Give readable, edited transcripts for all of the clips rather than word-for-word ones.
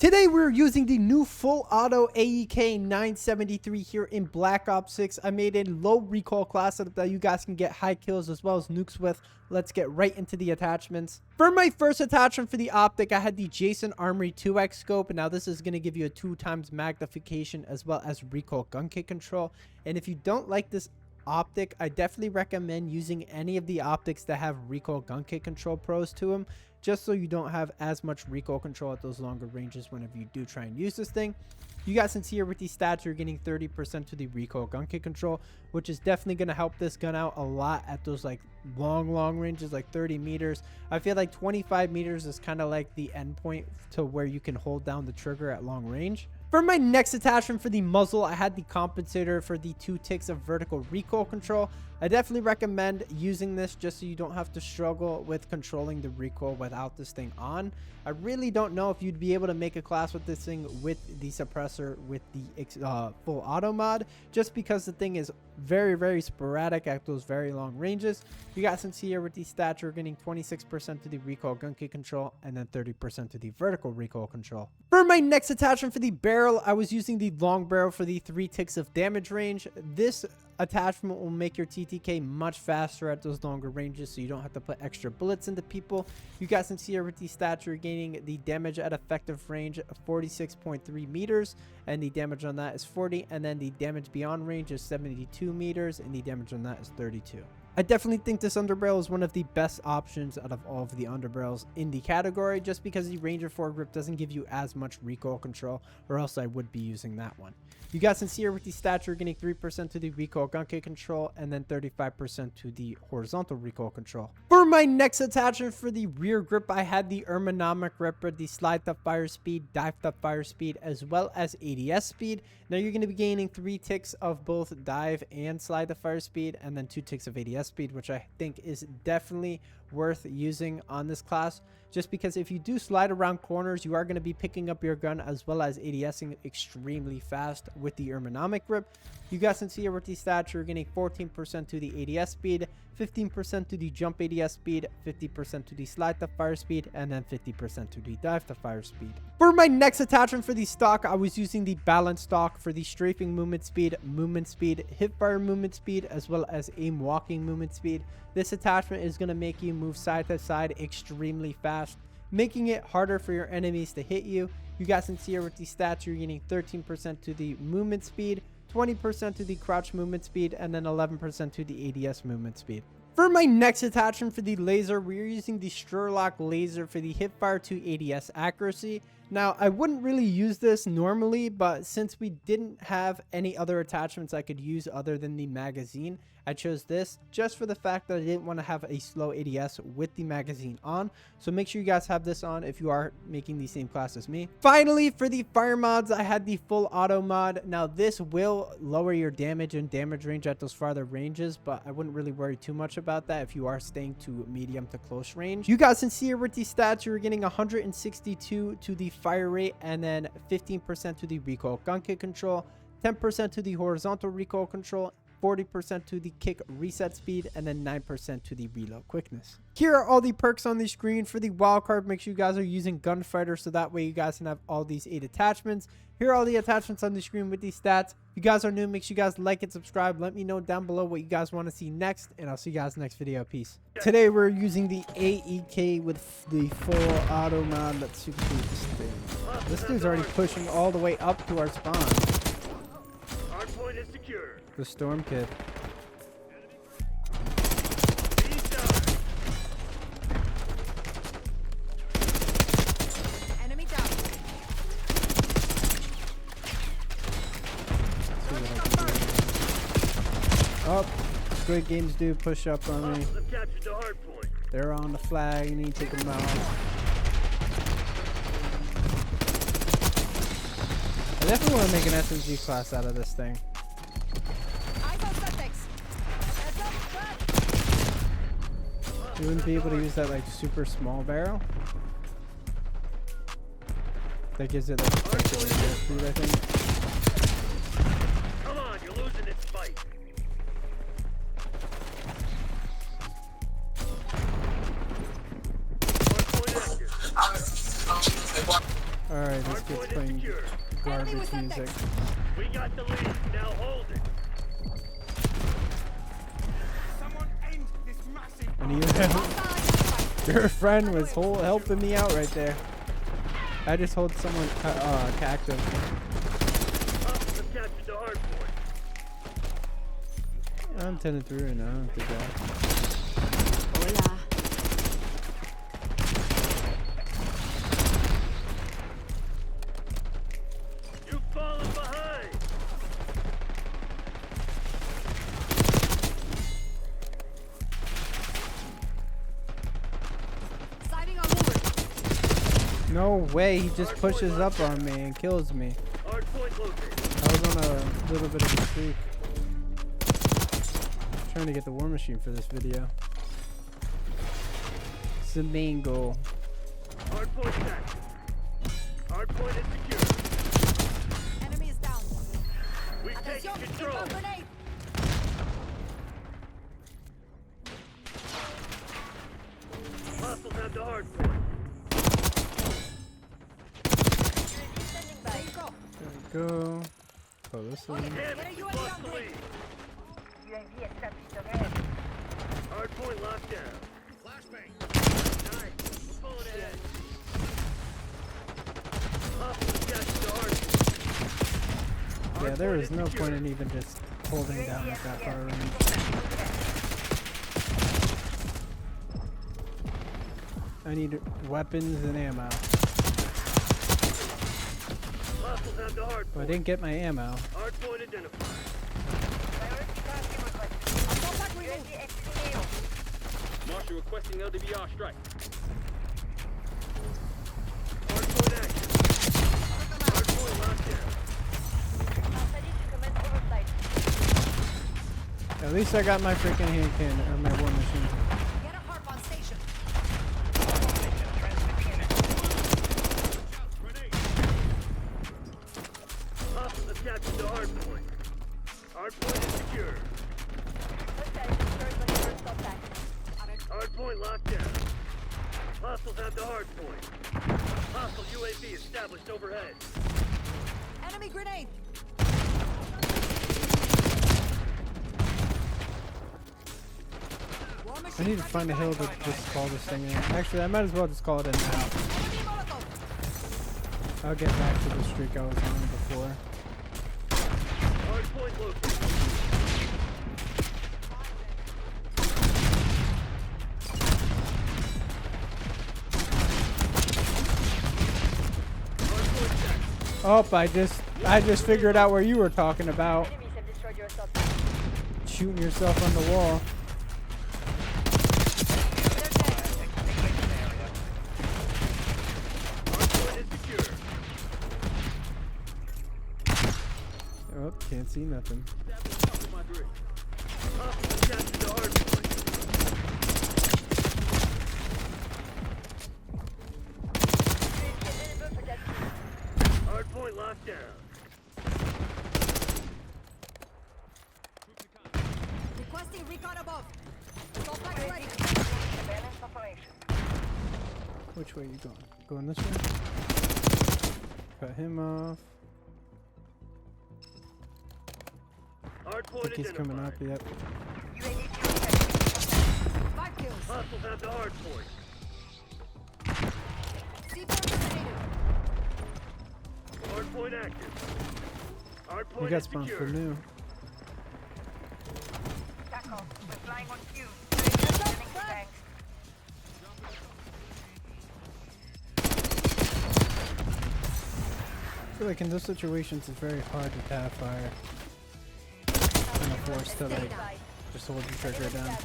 Today we're using the new full auto AEK 973 here in Black Ops 6. I made a low recoil class setup that you guys can get high kills as well as nukes with. Let's get right into the attachments. For my first attachment for the optic, I had the Jason Armory 2X scope. Now this is going to give you a 2x magnification as well as recoil gun kick control. And if you don't like this optic, I definitely recommend using any of the optics that have recoil gun kick control pros to them, just so you don't have as much recoil control at those longer ranges whenever you do try and use this thing. You guys can see here with these stats, you're getting 30% to the recoil gun kick control, which is definitely going to help this gun out a lot at those like long ranges, like 30 meters. I feel like 25 meters is kind of like the end point to where you can hold down the trigger at long range. For my next attachment for the muzzle, I had the compensator for the 2 ticks of vertical recoil control. I definitely recommend using this just so you don't have to struggle with controlling the recoil without this thing on. I really don't know if you'd be able to make a class with this thing with the suppressor with the full auto mod, just because the thing is very sporadic at those very long ranges. You guys can see here with these stats, you're getting 26% to the recoil gun kick control and then 30% to the vertical recoil control. For my next attachment for the barrel, I was using the long barrel for the 3 ticks of damage range. This attachment will make your TTK much faster at those longer ranges, so you don't have to put extra bullets into people. You guys can see here with these stats, you're gaining the damage at effective range of 46.3 meters, and the damage on that is 40, and then the damage beyond range is 72 meters, and the damage on that is 32. I definitely think this underbarrel is one of the best options out of all of the underbarrels in the category, just because the Ranger foregrip doesn't give you as much recoil control, or else I would be using that one. You guys can see here with the stats, you're getting 3% to the recoil gun kick control and then 35% to the horizontal recoil control. For my next attachment for the rear grip, I had the ergonomic gripper, the slide to fire speed, dive to fire speed, as well as ADS speed. Now you're going to be gaining 3 ticks of both dive and slide to fire speed, and then 2 ticks of ADS speed, which I think is definitely worth using on this class, just because if you do slide around corners, you are going to be picking up your gun as well as ADSing extremely fast with the ergonomic grip. You guys can see here with these stats, you're getting 14% to the ADS speed, 15% to the jump ADS speed, 50% to the slide to fire speed, and then 50% to the dive to fire speed. For my next attachment for the stock, I was using the balance stock for the strafing movement speed, hip fire movement speed, as well as aim walking movement speed. This attachment is going to make you move side to side extremely fast, making it harder for your enemies to hit you. You guys can see here with these stats, you're getting 13% to the movement speed, 20% to the crouch movement speed, and then 11% to the ADS movement speed. For my next attachment for the laser, we're using the Sherlock laser for the hipfire to ADS accuracy. Now, I wouldn't really use this normally, but since we didn't have any other attachments I could use other than the magazine, I chose this just for the fact that I didn't want to have a slow ADS with the magazine on. So make sure you guys have this on if you are making the same class as me. Finally, for the fire mods, I had the full auto mod. Now, this will lower your damage and damage range at those farther ranges, but I wouldn't really worry too much about that if you are staying to medium to close range. You guys can see here with these stats, you're getting 162 to the fire rate, and then 15% to the recoil gun kick control, 10% to the horizontal recoil control, 40% to the kick reset speed, and then 9% to the reload quickness. Here are all the perks on the screen. For the wildcard, make sure you guys are using Gunfighter, so that way you guys can have all these 8 attachments. Here are all the attachments on the screen with these stats. If you guys are new, make sure you guys like and subscribe. Let me know down below what you guys want to see next, and I'll see you guys next video. Peace. Today we're using the AEK with the full auto mod. Let's see what this thing. This dude's already pushing all the way up to our spawn. Hardpoint is secure. The Storm Kid. Enemy down. Oh, Squid Games do push up on me. Hostiles have captured the hardpoint. They're on the flag. You need to take them out. I definitely want to make an SMG class out of this thing. You wouldn't be able to use that like super small barrel. That gives it like speed, I think. Come on, you're losing this fight. Hardpoint active. Alright, this kid's Hardpoint is playing secure. garbage music. We got the lead. Now hold it. Someone end this massive. And even your friend was helping me out right there. I just hold someone captive. Hostiles have captured the hardpoint. I'm 10-3 right now. Not too bad. Hola. You've fallen behind. Sighting on movers. No way, he just pushes up on me and kills me. Hardpoint located. I was on a little bit of a streak. Trying to get the war machine for this video. It's the main goal. Hardpoint active. Hardpoint is secure. Enemy is down. We've taken Attention, control. inbound grenade. Hostiles have the hardpoint. There you go. There we go. Oh, this one. Damn it, Get a you UAV lost on the grid. lead. Hardpoint locked down. Nice. We're pulling ahead. Hostiles captured the hardpoint. Yeah, there Hardpoint is no secure. point in even just holding down at that far range. I need weapons and ammo. Hostiles have the But I hardpoint. didn't get my ammo. Hardpoint identified. Contact removed. Marshal requesting LWR strike. Hardpoint active. Hardpoint locked down. At least I got my freaking hand cannon or my war machine. Get a harp on station. Hostiles have captured the hardpoint. Hardpoint is secure. Hardpoint locked down. Hostiles have the hardpoint. Hostile UAV established overhead. Enemy grenade. War I machine need to find a hill to just call this thing in. Actually, I might as well just call it in now. Enemy Molotov. I'll get back to the streak I was on before. Hardpoint located. Hardpoint checked. Oh, I just figured out where you were talking about. Shooting yourself on the wall. Hardpoint is secure. Oh, can't see nothing. Hostiles have captured the hardpoint. Hardpoint locked down. Requesting recon above. Contact ready. Which way are you going? Going this way? Cut him off. I Hardpoint think he's coming up, identified. yep. 5 kills. Hostiles have the hardpoint. C4 grenade. Hardpoint active. You Hardpoint got is spawned secure. for new. I feel like in those situations it's very hard to tap fire. Kind of forced to like just hold the trigger down.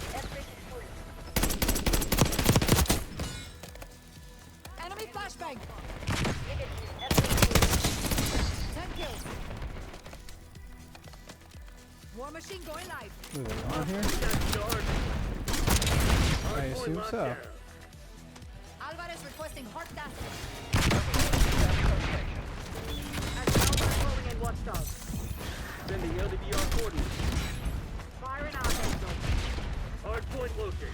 Enemy flashbang. 10 kills. War machine going live. Ooh, they on here? Captured the hardpoint. I Hardpoint assume locked so. down. Alvarez requesting hard task. Rolling in watchdog. Sending LWR coordinates. Firing out. Hardpoint located.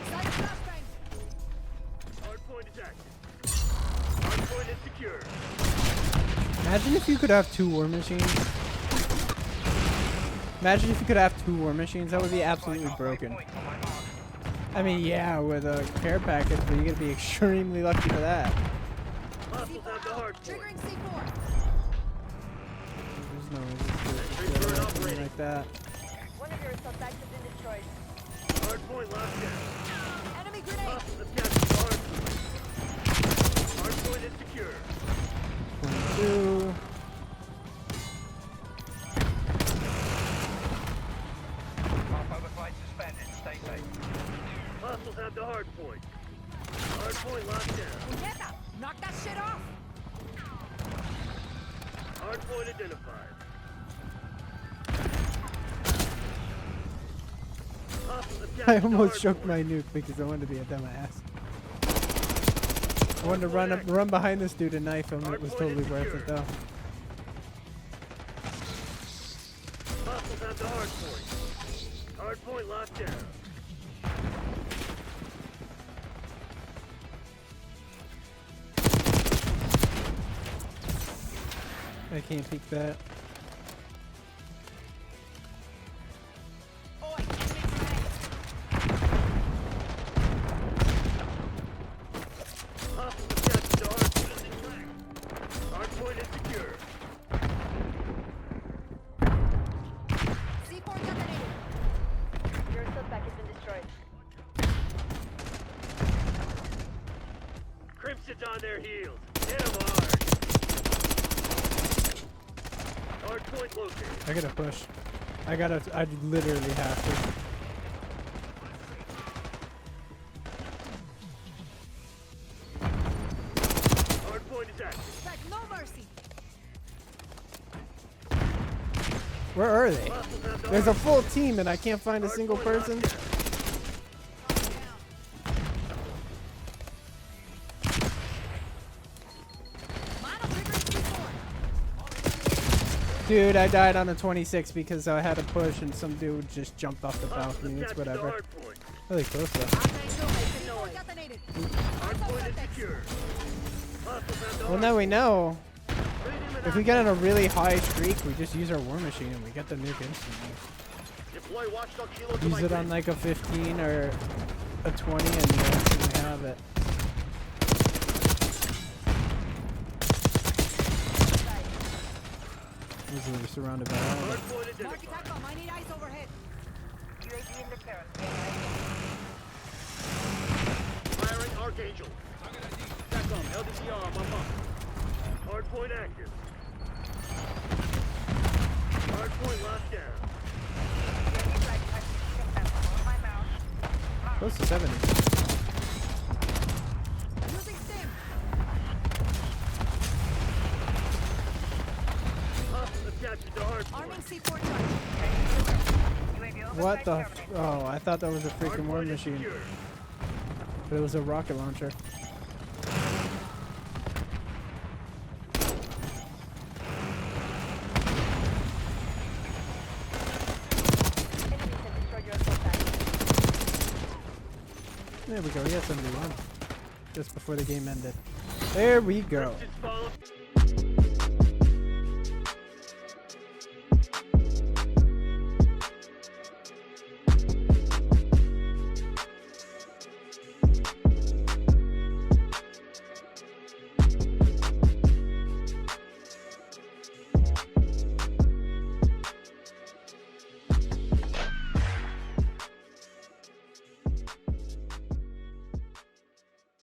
Sighting secure. Imagine if you could have 2 war machines. Imagine if you could have 2 war machines. That would be absolutely broken. I mean, yeah, with a care package, but you're gonna be extremely lucky for that. Hostiles have the hard point. Triggering C4. There's no reason to do anything like that. One of your assault bags has been destroyed. Hard point locked down. Enemy grenade. Hostiles have captured the hard point. Hard point is secure. 22. Hostiles have the hard point. Hard point locked down. Puñeta! Knock that shit off. Hard point identified. Hostiles have I captured the almost hard shook point. my nuke because I wanted to be a dumbass. I wanted to run behind this dude and knife him. It was totally worth it though. Hostiles have the hard point. Hard point locked down. I can't peek that. Hostiles have captured the hard point in track. Hard point is secure. C4 detonated. Your assault bag has been destroyed. Crimson's on their heels. Hit 'em hard. Hard point located. I gotta push. I literally have to. Hard point is active. Expect no mercy. Where are they? Hostiles have the There's a hard full team and I can't find a hard single point locked person. down. Mano triggering C4. Dude, I died on a 26 because I had to push and some dude just jumped off the Hostiles balcony. have It's captured the whatever. hard point. Really close though. C4 detonated. Hard point is secure. Hostiles have the Well, hard now we know. point. If we get on a really high streak, we just use our war machine and we get the nuke instantly. Deploy watchdog kilo to Use my it on like a 15 or a 20 and you instantly have it. Easily surrounded by all of Hard it. point Mark identified. attack on. I need eyes overhead. UAV in the current. Firing Archangel. SATCOM, LDCR on my mark. Hard point active. Hard point locked down. Close to 70. Using stim. Hostiles have captured the hard point. Arming C4 charge. What the? Oh, I thought that was a Hard freaking war point is machine, secure. but it was a rocket launcher. There we go. He had 71 just before the game ended. There we go. Crimson's falling.